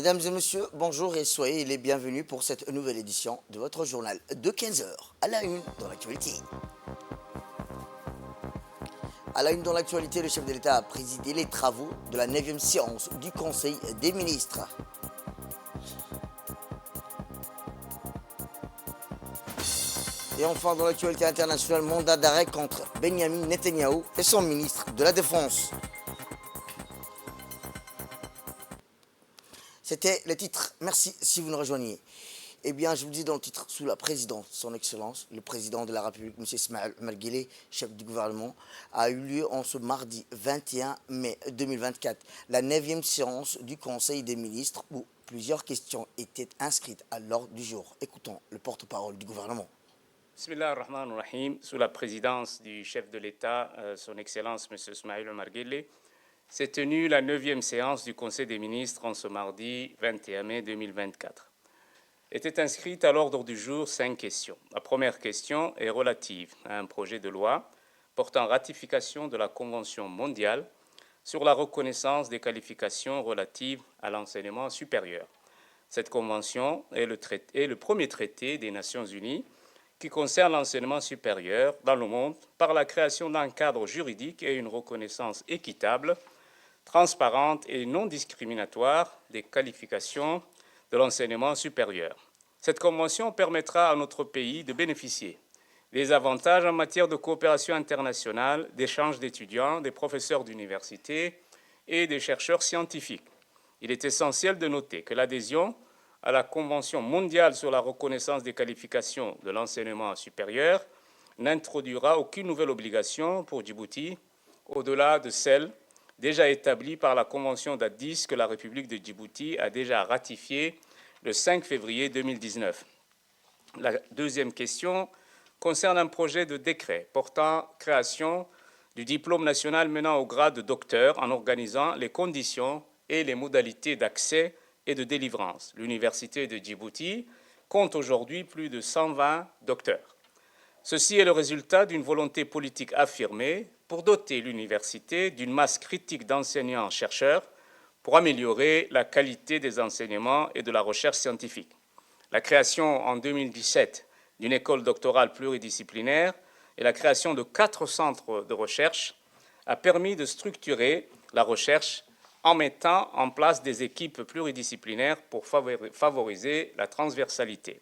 Mesdames et messieurs, bonjour et soyez les bienvenus pour cette nouvelle édition de votre journal de 15 heures. À la une dans l'actualité. À la une dans l'actualité, le chef de l'État a présidé les travaux de la 9e séance du Conseil des ministres. Et enfin, dans l'actualité internationale, mandat d'arrêt contre Benjamin Netanyahou et son ministre de la Défense. C'était le titre. Merci si vous nous rejoignez. Eh bien, je vous dis dans le titre, sous la présidence, son Excellence, le président de la République, M. Ismaël Omar Guelleh, chef du gouvernement, a eu lieu en ce mardi 21 mai 2024, la 9e séance du Conseil des ministres où plusieurs questions étaient inscrites à l'ordre du jour. Écoutons le porte-parole du gouvernement. Bismillah ar-Rahman ar-Rahim, sous la présidence du chef de l'État, son Excellence M. Ismaël Omar Guelleh, s'est tenue la 9e séance du Conseil des ministres en ce mardi 21 mai 2024. Étaient inscrites à l'ordre du jour 5 questions. La première question est relative à un projet de loi portant ratification de la Convention mondiale sur la reconnaissance des qualifications relatives à l'enseignement supérieur. Cette convention est le premier traité des Nations Unies qui concerne l'enseignement supérieur dans le monde par la création d'un cadre juridique et une reconnaissance équitable, transparente et non discriminatoire des qualifications de l'enseignement supérieur. Cette convention permettra à notre pays de bénéficier des avantages en matière de coopération internationale, d'échange d'étudiants, des professeurs d'université et des chercheurs scientifiques. Il est essentiel de noter que l'adhésion à la Convention mondiale sur la reconnaissance des qualifications de l'enseignement supérieur n'introduira aucune nouvelle obligation pour Djibouti au-delà de celle déjà établie par la Convention d'Addis que la République de Djibouti a déjà ratifiée le 5 février 2019. La deuxième question concerne un projet de décret portant création du diplôme national menant au grade de docteur en organisant les conditions et les modalités d'accès et de délivrance. L'Université de Djibouti compte aujourd'hui plus de 120 docteurs. Ceci est le résultat d'une volonté politique affirmée pour doter l'université d'une masse critique d'enseignants-chercheurs pour améliorer la qualité des enseignements et de la recherche scientifique. La création en 2017 d'une école doctorale pluridisciplinaire et la création de 4 centres de recherche a permis de structurer la recherche en mettant en place des équipes pluridisciplinaires pour favoriser la transversalité.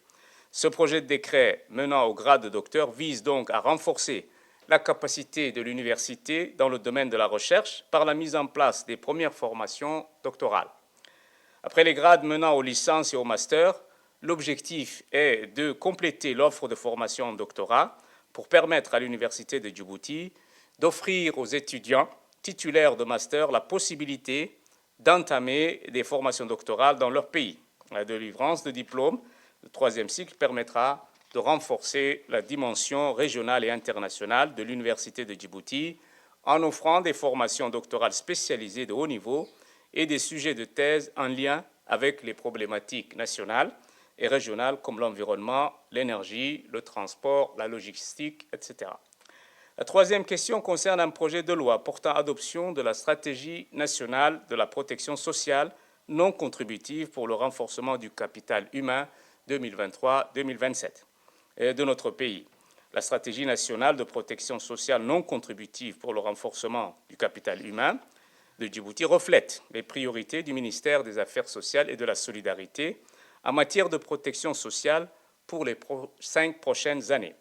Ce projet de décret menant au grade de docteur vise donc à renforcer la capacité de l'université dans le domaine de la recherche par la mise en place des premières formations doctorales. Après les grades menant aux licences et aux masters, l'objectif est de compléter l'offre de formation en doctorat pour permettre à l'Université de Djibouti d'offrir aux étudiants titulaires de master la possibilité d'entamer des formations doctorales dans leur pays. La délivrance de diplômes de 3e cycle permettra de renforcer la dimension régionale et internationale de l'Université de Djibouti en offrant des formations doctorales spécialisées de haut niveau et des sujets de thèse en lien avec les problématiques nationales et régionales comme l'environnement, l'énergie, le transport, la logistique, etc. La troisième question concerne un projet de loi portant adoption de la stratégie nationale de la protection sociale non contributive pour le renforcement du capital humain 2023-2027 de notre pays. La stratégie nationale de protection sociale non contributive pour le renforcement du capital humain de Djibouti reflète les priorités du ministère des Affaires sociales et de la solidarité en matière de protection sociale pour les 5 prochaines années.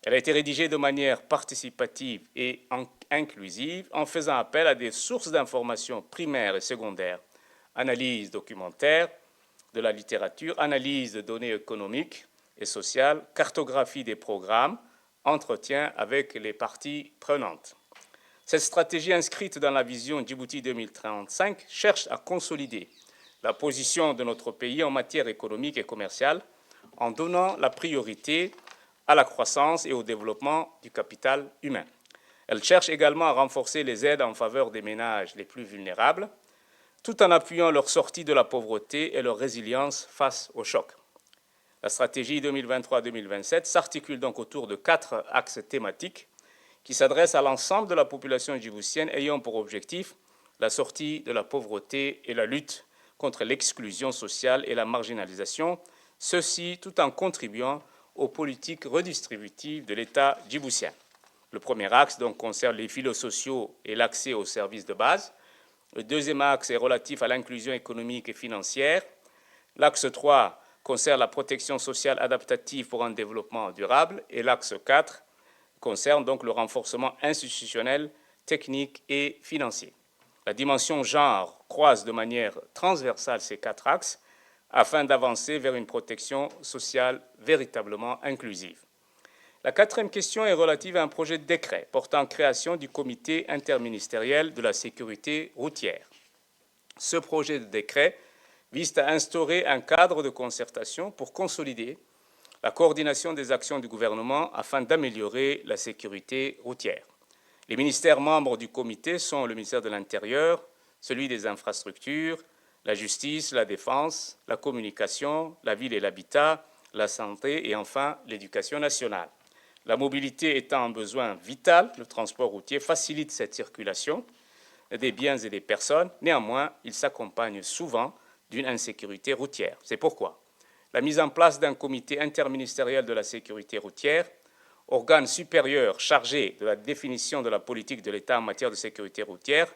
Elle a été rédigée de manière participative et inclusive en faisant appel à des sources d'informations primaires et secondaires, analyse documentaire de la littérature, analyse de données économiques et sociales, cartographie des programmes, entretien avec les parties prenantes. Cette stratégie inscrite dans la vision Djibouti 2035 cherche à consolider la position de notre pays en matière économique et commerciale en donnant la priorité à la croissance et au développement du capital humain. Elle cherche également à renforcer les aides en faveur des ménages les plus vulnérables, tout en appuyant leur sortie de la pauvreté et leur résilience face au choc. La stratégie 2023-2027 s'articule donc autour de 4 axes thématiques qui s'adressent à l'ensemble de la population djiboutienne ayant pour objectif la sortie de la pauvreté et la lutte contre l'exclusion sociale et la marginalisation, ceci tout en contribuant aux politiques redistributives de l'État djiboutien. Le premier axe donc concerne les filets sociaux et l'accès aux services de base. Le deuxième axe est relatif à l'inclusion économique et financière. L'axe 3 concerne la protection sociale adaptative pour un développement durable. Et l'axe 4 concerne donc le renforcement institutionnel, technique et financier. La dimension genre croise de manière transversale ces quatre axes afin d'avancer vers une protection sociale véritablement inclusive. La quatrième question est relative à un projet de décret portant création du comité interministériel de la sécurité routière. Ce projet de décret vise à instaurer un cadre de concertation pour consolider la coordination des actions du gouvernement afin d'améliorer la sécurité routière. Les ministères membres du comité sont le ministère de l'Intérieur, celui des Infrastructures, la Justice, la Défense, la Communication, la Ville et l'Habitat, la Santé et enfin l'Éducation nationale. La mobilité étant un besoin vital, le transport routier facilite cette circulation des biens et des personnes. Néanmoins, il s'accompagne souvent d'une insécurité routière. C'est pourquoi la mise en place d'un comité interministériel de la sécurité routière, organe supérieur chargé de la définition de la politique de l'État en matière de sécurité routière,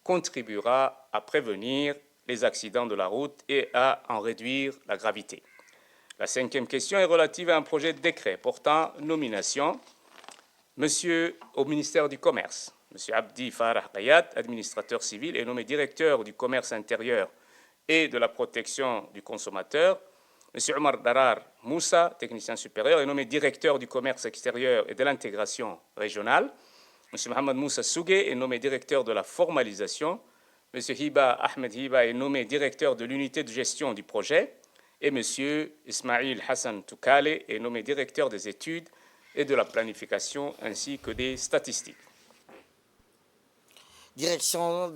contribuera à prévenir les accidents de la route et à en réduire la gravité. La cinquième question est relative à un projet de décret portant nomination au ministère du Commerce. M. Abdi Farah Bayat, administrateur civil, est nommé directeur du commerce intérieur et de la protection du consommateur. M. Omar Darar Moussa, technicien supérieur, est nommé directeur du commerce extérieur et de l'intégration régionale. M. Mohamed Moussa Sougué est nommé directeur de la formalisation. M. Ahmed Hiba est nommé directeur de l'unité de gestion du projet. Et M. Ismail Hassan Toukale est nommé directeur des études et de la planification ainsi que des statistiques. Direction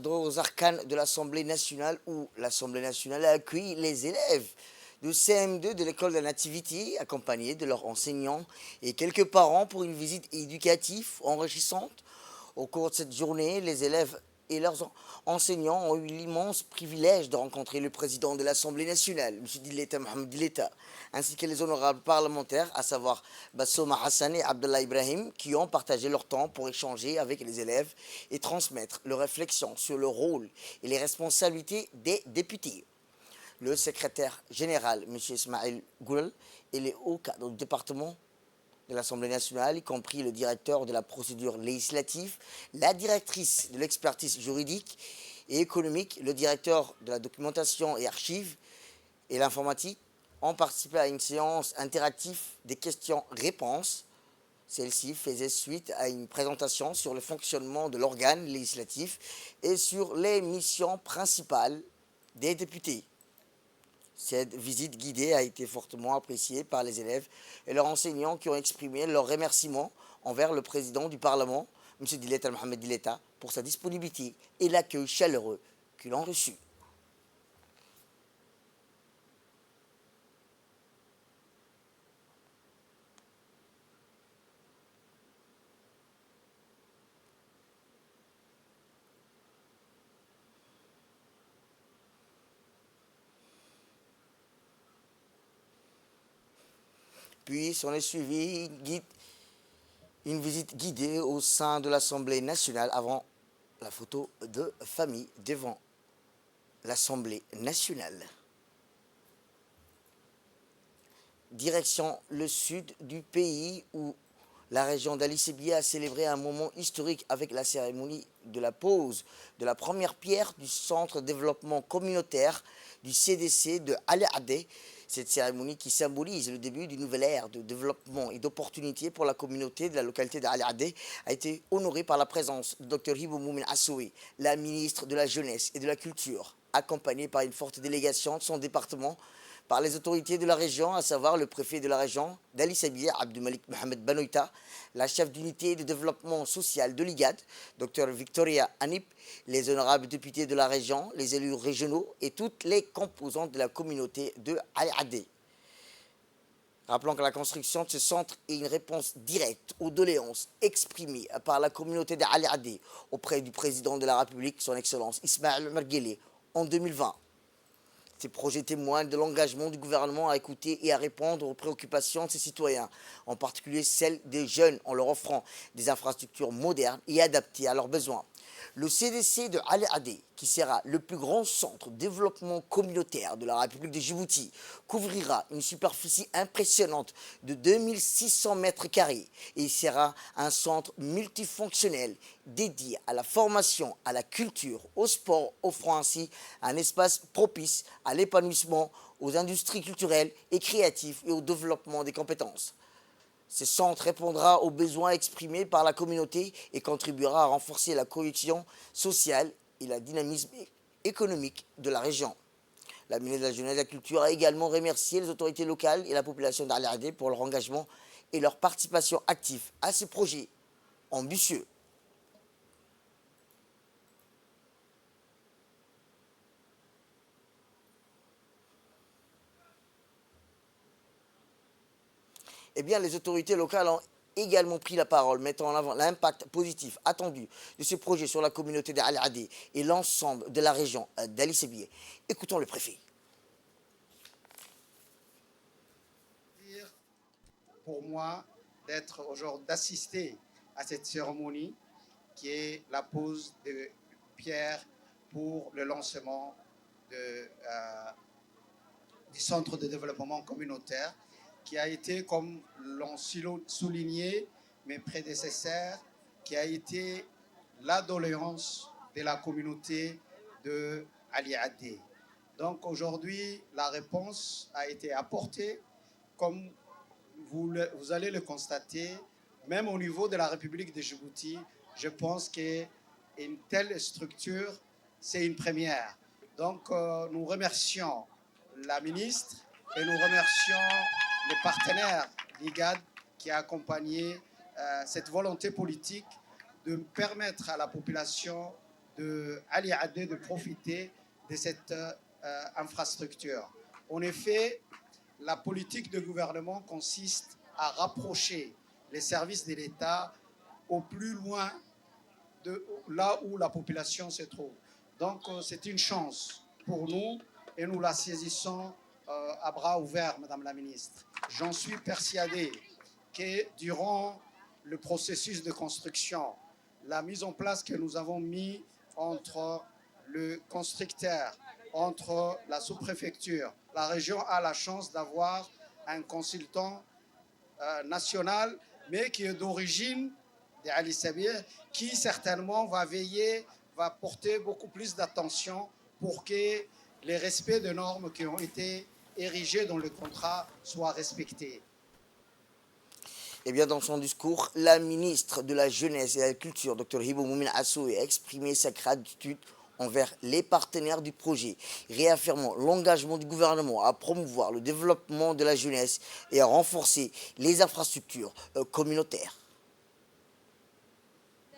aux arcanes de l'Assemblée nationale où l'Assemblée nationale a accueilli les élèves de CM2 de l'école de la Nativité accompagnés de leurs enseignants et quelques parents pour une visite éducative enrichissante. Au cours de cette journée, les élèves et leurs enseignants ont eu l'immense privilège de rencontrer le président de l'Assemblée nationale, M. Dileta Mohamed Dileta, ainsi que les honorables parlementaires, à savoir Bassouma Hassan et Abdallah Ibrahim, qui ont partagé leur temps pour échanger avec les élèves et transmettre leurs réflexions sur le rôle et les responsabilités des députés. Le secrétaire général, M. Ismail Goulal, et les hauts cadres du département de l'Assemblée nationale, y compris le directeur de la procédure législative, la directrice de l'expertise juridique et économique, le directeur de la documentation et archives et l'informatique, ont participé à une séance interactive des questions-réponses. Celle-ci faisait suite à une présentation sur le fonctionnement de l'organe législatif et sur les missions principales des députés. Cette visite guidée a été fortement appréciée par les élèves et leurs enseignants qui ont exprimé leurs remerciements envers le président du Parlement, M. Dileta Mohamed Dileta, pour sa disponibilité et l'accueil chaleureux qu'ils ont reçu. Puis s'en est suivi une visite guidée au sein de l'Assemblée nationale avant la photo de famille devant l'Assemblée nationale. Direction le sud du pays où la région d'Ali Sebia a célébré un moment historique avec la cérémonie de la pose de la première pierre du centre de développement communautaire du CDC de Ali Adé. Cette cérémonie qui symbolise le début d'une nouvelle ère de développement et d'opportunités pour la communauté de la localité d'Ali Adé a été honorée par la présence de Dr Hibou Moumin Assoué, la ministre de la Jeunesse et de la Culture, accompagnée par une forte délégation de son département, par les autorités de la région, à savoir le préfet de la région d'Ali Sebia, Abdou Malik Mohamed Banoïta, la chef d'unité de développement social de l'IGAD, Dr Victoria Anip, les honorables députés de la région, les élus régionaux et toutes les composantes de la communauté de Ali Adé. Rappelons que la construction de ce centre est une réponse directe aux doléances exprimées par la communauté d'Ali Adé auprès du président de la République, son Excellence Ismail Omar Guelleh, en 2020. Ces projets témoignent de l'engagement du gouvernement à écouter et à répondre aux préoccupations de ses citoyens, en particulier celles des jeunes, en leur offrant des infrastructures modernes et adaptées à leurs besoins. Le CDC de Ali Adé, qui sera le plus grand centre de développement communautaire de la République de Djibouti, couvrira une superficie impressionnante de 2600 mètres carrés et sera un centre multifonctionnel dédié à la formation, à la culture, au sport, offrant ainsi un espace propice à l'épanouissement, aux industries culturelles et créatives et au développement des compétences. Ce centre répondra aux besoins exprimés par la communauté et contribuera à renforcer la cohésion sociale et le dynamisme économique de la région. La ministre de la Jeunesse et de la Culture a également remercié les autorités locales et la population d'Ali Adé pour leur engagement et leur participation active à ce projet ambitieux. Eh bien, les autorités locales ont également pris la parole, mettant en avant l'impact positif attendu de ce projet sur la communauté d'Al Adé et l'ensemble de la région d'Ali Sébié. Écoutons le préfet. Pour moi, d'être aujourd'hui, d'assister à cette cérémonie qui est la pose de pierre pour le lancement du centre de développement communautaire qui a été, comme l'ont souligné mes prédécesseurs, qui a été la doléance de la communauté de Ali Adé. Donc aujourd'hui, la réponse a été apportée. Comme vous allez le constater, même au niveau de la République de Djibouti, je pense qu'une telle structure, c'est une première. Donc nous remercions la ministre et nous remercions les partenaires l'IGAD qui a accompagné cette volonté politique de permettre à la population de Ali Adé de profiter de cette infrastructure. En effet, la politique de gouvernement consiste à rapprocher les services de l'État au plus loin de là où la population se trouve. Donc c'est une chance pour nous et nous la saisissons à bras ouverts, Madame la Ministre. J'en suis persuadé que durant le processus de construction, la mise en place que nous avons mis entre le constructeur, entre la sous-préfecture, la région a la chance d'avoir un consultant national, mais qui est d'origine d'Ali Sébié, qui certainement va veiller, va porter beaucoup plus d'attention pour que les respects de normes qui ont été érigés dans le contrat soient respectés. Eh bien, dans son discours, la ministre de la Jeunesse et de la Culture, Dr Hibo Moumine Assoué, a exprimé sa gratitude envers les partenaires du projet, réaffirmant l'engagement du gouvernement à promouvoir le développement de la jeunesse et à renforcer les infrastructures communautaires.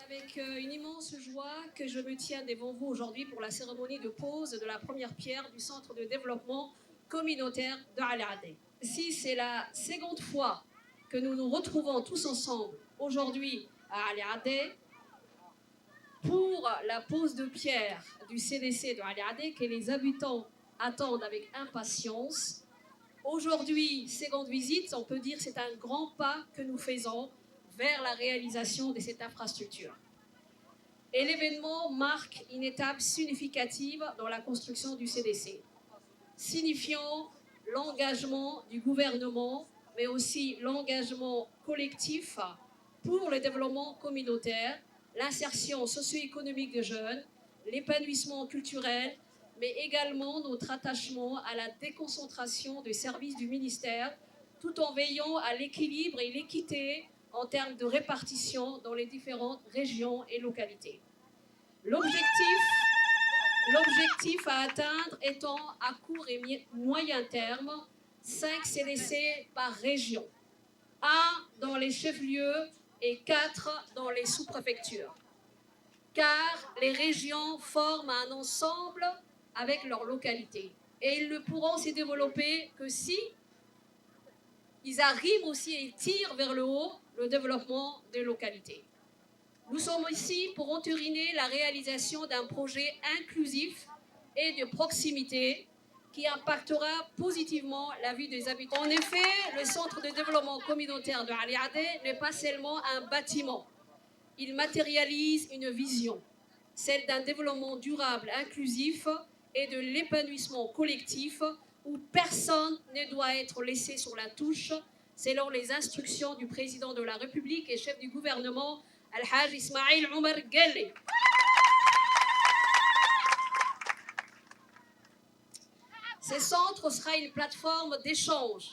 Avec une immense joie que je me tiens devant vous aujourd'hui pour la cérémonie de pose de la première pierre du centre de développement communautaire de Ali Adé. Si c'est la seconde fois que nous nous retrouvons tous ensemble aujourd'hui à Ali Adé pour la pose de pierre du CDC de Ali Adé que les habitants attendent avec impatience. Aujourd'hui, seconde visite, on peut dire que c'est un grand pas que nous faisons vers la réalisation de cette infrastructure. Et l'événement marque une étape significative dans la construction du CDC, signifiant l'engagement du gouvernement, mais aussi l'engagement collectif pour le développement communautaire, l'insertion socio-économique des jeunes, l'épanouissement culturel, mais également notre attachement à la déconcentration des services du ministère, tout en veillant à l'équilibre et l'équité en termes de répartition dans les différentes régions et localités. L'objectif à atteindre étant à court et moyen terme 5 CDC par région, 1 dans les chefs-lieux et 4 dans les sous-préfectures. Car les régions forment un ensemble avec leur localité. Et ils ne pourront se développer que si ils arrivent aussi et tirent vers le haut le développement des localités. Nous sommes ici pour entériner la réalisation d'un projet inclusif et de proximité qui impactera positivement la vie des habitants. En effet, le centre de développement communautaire de Ali Adé n'est pas seulement un bâtiment. Il matérialise une vision, celle d'un développement durable, inclusif et de l'épanouissement collectif où personne ne doit être laissé sur la touche selon les instructions du président de la République et chef du gouvernement, Al-Haj Ismail Omar Guelleh. Ce centre sera une plateforme d'échange,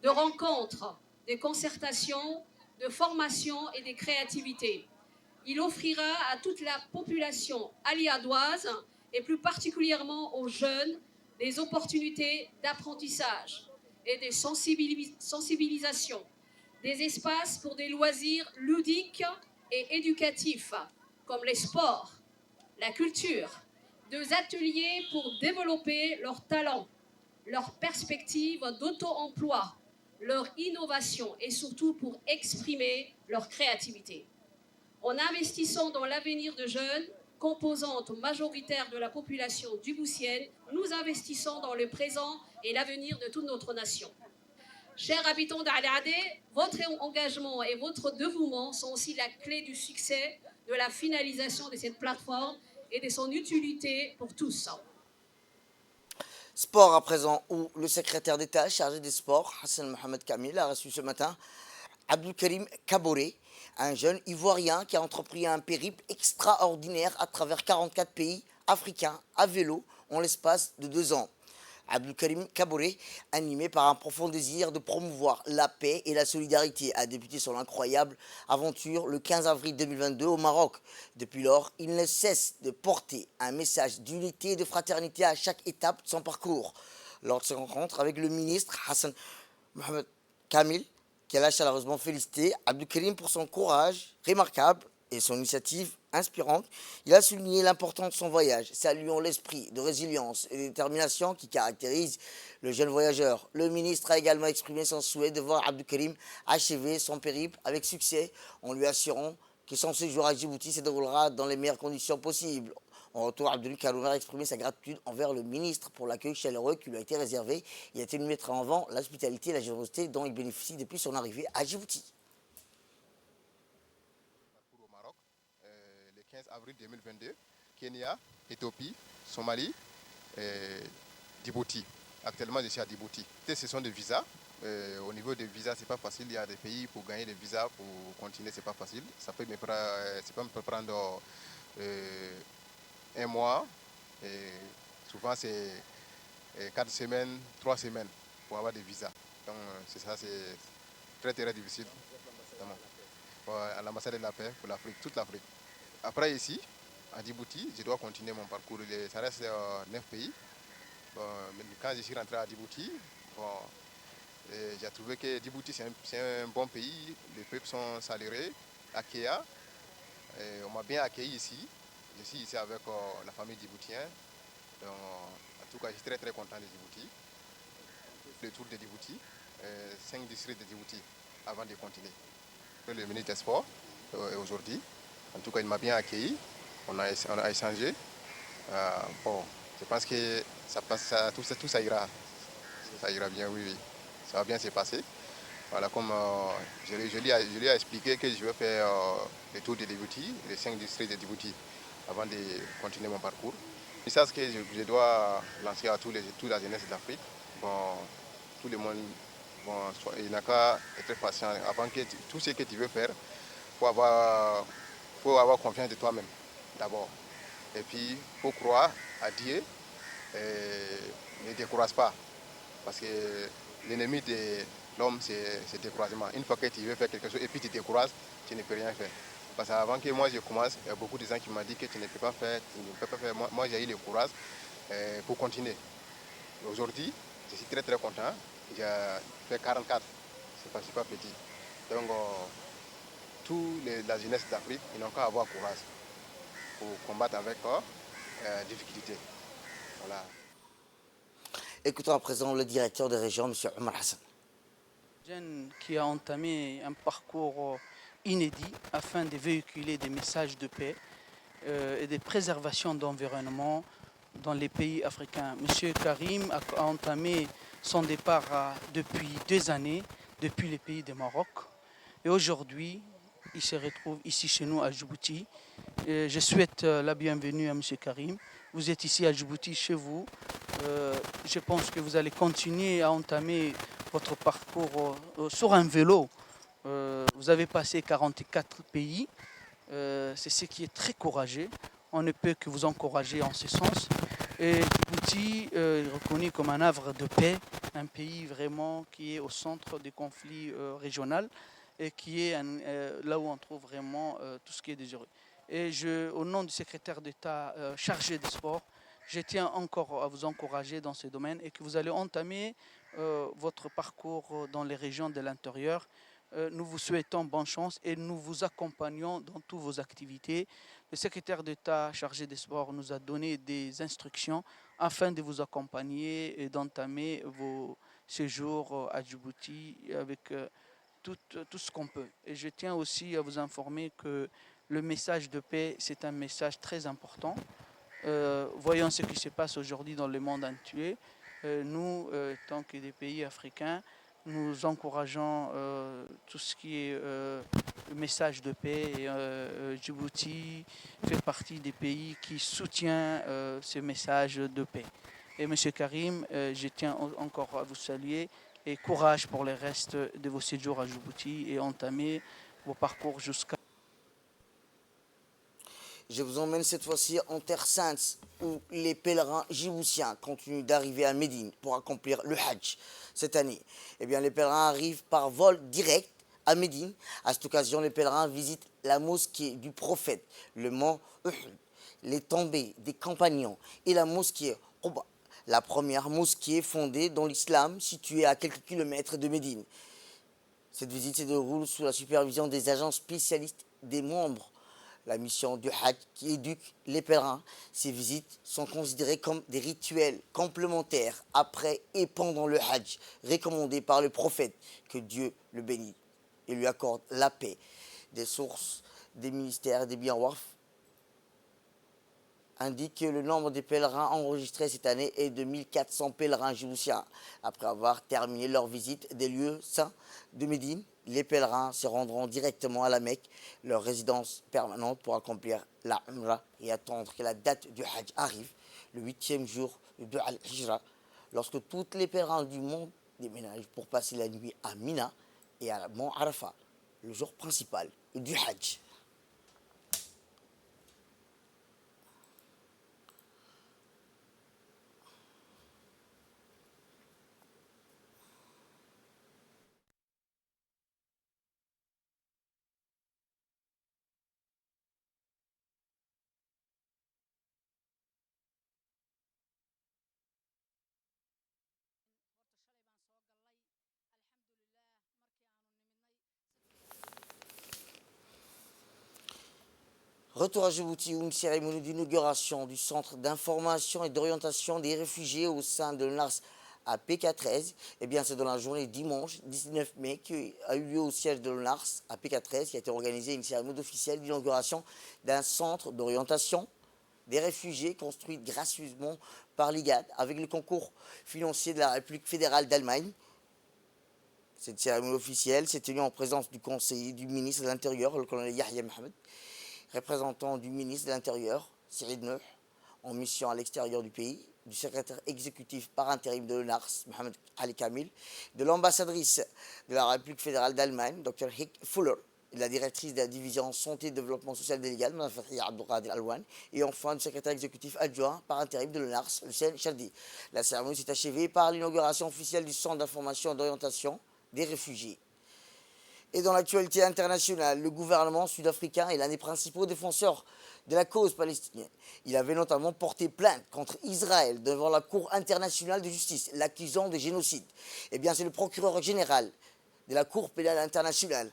de rencontres, de concertation, de formation et de créativité. Il offrira à toute la population aliadoise et plus particulièrement aux jeunes des opportunités d'apprentissage et de sensibilisation, des espaces pour des loisirs ludiques et éducatifs comme les sports, la culture, des ateliers pour développer leurs talents, leurs perspectives d'auto-emploi, leur innovation et surtout pour exprimer leur créativité. En investissant dans l'avenir de jeunes, composante majoritaire de la population djiboutienne, nous investissons dans le présent et l'avenir de toute notre nation. Chers habitants d'Ali Adé, votre engagement et votre dévouement sont aussi la clé du succès de la finalisation de cette plateforme et de son utilité pour tous. Sport à présent, où le secrétaire d'État chargé des sports, Hassan Mohamed Kamil, a reçu ce matin Abdelkarim Kaboré, un jeune Ivoirien qui a entrepris un périple extraordinaire à travers 44 pays africains à vélo en l'espace de 2 ans. Abdelkarim Kaboré, animé par un profond désir de promouvoir la paix et la solidarité, a débuté son incroyable aventure le 15 avril 2022 au Maroc. Depuis lors, il ne cesse de porter un message d'unité et de fraternité à chaque étape de son parcours. Lors de sa rencontre avec le ministre Hassan Mohamed Kamil, qui a chaleureusement félicité Abdelkarim pour son courage remarquable et son initiative inspirante, il a souligné l'importance de son voyage, saluant l'esprit de résilience et de détermination qui caractérise le jeune voyageur. Le ministre a également exprimé son souhait de voir Abdelkarim achever son périple avec succès, en lui assurant que son séjour à Djibouti se déroulera dans les meilleures conditions possibles. En retour, Abdelkarim a exprimé sa gratitude envers le ministre pour l'accueil chaleureux qui lui a été réservé. Il a tenu à mettre en avant l'hospitalité et la générosité dont il bénéficie depuis son arrivée à Djibouti. Au Maroc, le 15 avril 2022, Kenya, Éthiopie, Somalie, Djibouti. Actuellement, je suis à Djibouti. Ce sont des visas. Au niveau des visas, c'est pas facile. Il y a des pays pour gagner des visas, pour continuer, c'est pas facile. Ça peut me prendre 1 mois. Et souvent, c'est 4 semaines, 3 semaines pour avoir des visas. Donc, c'est ça, c'est très, très difficile. À l'ambassade de la paix pour l'Afrique, toute l'Afrique. Après, ici, à Djibouti, je dois continuer mon parcours. Ça reste 9 pays. Bon, quand je suis rentré à Djibouti, j'ai trouvé que Djibouti, c'est un bon pays. Les peuples sont salariés, accueillants. On m'a bien accueilli ici. Je suis ici avec la famille djiboutienne. Donc, en tout cas, je suis très très content de Djibouti. Le tour de Djibouti, 5 districts de Djibouti avant de continuer. Le ministre des Sports aujourd'hui, en tout cas, il m'a bien accueilli. On a échangé. Bon, je pense que tout ça ira. Ça ira bien, oui. Ça va bien se passer. Voilà, comme je lui ai expliqué que je vais faire le tour de Djibouti, les 5 districts de Djibouti, avant de continuer mon parcours. Et ça, ce que je dois lancer à toute la jeunesse d'Afrique. Bon, tout le monde, bon, il n'a qu'à être patient. Avant que tout ce que tu veux faire, il faut avoir confiance de toi-même, d'abord. Et puis, il faut croire à Dieu et ne décourage pas. Parce que l'ennemi de l'homme, c'est le découragement. Une fois que tu veux faire quelque chose et puis tu te décourages, tu ne peux rien faire. Parce qu'avant que moi je commence, il y a beaucoup de gens qui m'ont dit que tu ne peux pas faire, tu ne peux pas faire. Moi j'ai eu le courage pour continuer. Aujourd'hui, je suis très très content. J'ai fait 44, c'est pas petit. Donc, la jeunesse d'Afrique, ils n'ont qu'à avoir courage pour combattre avec difficulté. Voilà. Écoutons à présent le directeur de région, M. Omar Hassan. Jeune qui a entamé un parcours inédit afin de véhiculer des messages de paix et de préservation d'environnement dans les pays africains. M. Karim a entamé son départ depuis 2 années, depuis les pays du Maroc. Et aujourd'hui, il se retrouve ici chez nous à Djibouti. Et je souhaite la bienvenue à M. Karim. Vous êtes ici à Djibouti, chez vous. Je pense que vous allez continuer à entamer votre parcours sur un vélo. Vous avez passé 44 pays. C'est ce qui est très courageux. On ne peut que vous encourager en ce sens. Et Djibouti est reconnu comme un havre de paix, un pays vraiment qui est au centre des conflits régionaux et qui est là où on trouve vraiment tout ce qui est désireux. Et au nom du secrétaire d'État chargé des sports, je tiens encore à vous encourager dans ce domaine et que vous allez entamer votre parcours dans les régions de l'intérieur. Nous vous souhaitons bonne chance et nous vous accompagnons dans toutes vos activités. Le secrétaire d'État chargé des sports nous a donné des instructions afin de vous accompagner et d'entamer vos séjours à Djibouti avec tout ce qu'on peut. Et je tiens aussi à vous informer que le message de paix, c'est un message très important. Voyons ce qui se passe aujourd'hui dans le monde entier. Nous, tant que des pays africains, nous encourageons tout ce qui est le message de paix. Et Djibouti fait partie des pays qui soutient ce message de paix. Et M. Karim, je tiens encore à vous saluer et courage pour le reste de vos séjours à Djibouti et entamer vos parcours jusqu'à... Je vous emmène cette fois-ci en Terre Sainte, où les pèlerins djiboutiens continuent d'arriver à Médine pour accomplir le Hajj cette année. Eh bien, les pèlerins arrivent par vol direct à Médine. À cette occasion, les pèlerins visitent la mosquée du prophète, le mont Uhud, les tombées des compagnons et la mosquée Quba, la première mosquée fondée dans l'islam située à quelques kilomètres de Médine. Cette visite se déroule sous la supervision des agents spécialistes des membres. La mission du Hajj qui éduque les pèlerins. Ces visites sont considérées comme des rituels complémentaires après et pendant le Hajj, recommandés par le prophète, que Dieu le bénit et lui accorde la paix. Des sources des ministères des biens Waqf indiquent que le nombre de pèlerins enregistrés cette année est de 1400 pèlerins djiboutiens. Après avoir terminé leur visite des lieux saints de Médine, les pèlerins se rendront directement à la Mecque, leur résidence permanente, pour accomplir la Umrah et attendre que la date du Hajj arrive, le 8e jour de Al-Hijra, lorsque tous les pèlerins du monde déménagent pour passer la nuit à Mina et à Mont Arafat, le jour principal du Hajj. Retour à Djibouti, où une cérémonie d'inauguration du centre d'information et d'orientation des réfugiés au sein de l'UNARS à PK13. Eh bien, c'est dans la journée dimanche 19 mai qu'a eu lieu au siège de l'UNARS à PK13 qui a été organisée une cérémonie officielle d'inauguration d'un centre d'orientation des réfugiés construit gracieusement par l'IGAD avec le concours financier de la République fédérale d'Allemagne. Cette cérémonie officielle s'est tenue en présence du conseiller du ministre de l'Intérieur, le colonel Yahya Mohamed, représentant du ministre de l'Intérieur, Saïd Nouh, en mission à l'extérieur du pays, du secrétaire exécutif par intérim de l'UNARS, Mohamed Ali Kamil, de l'ambassadrice de la République fédérale d'Allemagne, Dr. Hick Fuller, et de la directrice de la division santé et développement social délégal, Mme Fathia Abdelkader Alouane, et enfin du secrétaire exécutif adjoint par intérim de l'UNARS, Hussein Chardi. La cérémonie s'est achevée par l'inauguration officielle du centre d'information et d'orientation des réfugiés. Et dans l'actualité internationale, le gouvernement sud-africain est l'un des principaux défenseurs de la cause palestinienne. Il avait notamment porté plainte contre Israël devant la Cour internationale de justice, l'accusant de génocide. Eh bien, c'est le procureur général de la Cour pénale internationale,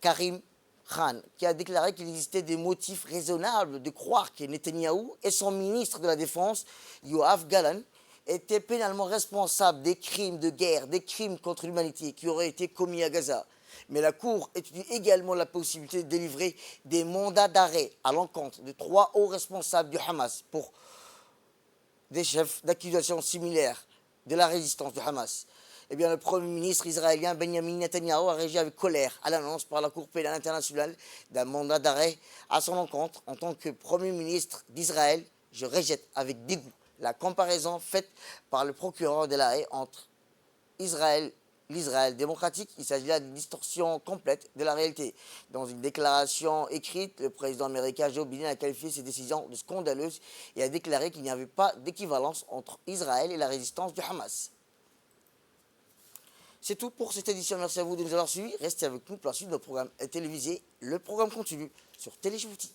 Karim Khan, qui a déclaré qu'il existait des motifs raisonnables de croire que Netanyahou et son ministre de la Défense, Yoav Gallant, étaient pénalement responsables des crimes de guerre, des crimes contre l'humanité qui auraient été commis à Gaza. Mais la Cour étudie également la possibilité de délivrer des mandats d'arrêt à l'encontre de 3 hauts responsables du Hamas pour des chefs d'accusation similaires de la résistance du Hamas. Eh bien, le Premier ministre israélien Benjamin Netanyahu a réagi avec colère à l'annonce par la Cour pénale internationale d'un mandat d'arrêt à son encontre. En tant que Premier ministre d'Israël, je rejette avec dégoût la comparaison faite par le procureur de la Haye entre l'Israël démocratique. Il s'agit là d'une distorsion complète de la réalité. Dans une déclaration écrite, le président américain Joe Biden a qualifié ces décisions de scandaleuses et a déclaré qu'il n'y avait pas d'équivalence entre Israël et la résistance du Hamas. C'est tout pour cette édition. Merci à vous de nous avoir suivis. Restez avec nous pour la suite de nos programmes télévisés. Le programme continue sur Télé Djibouti.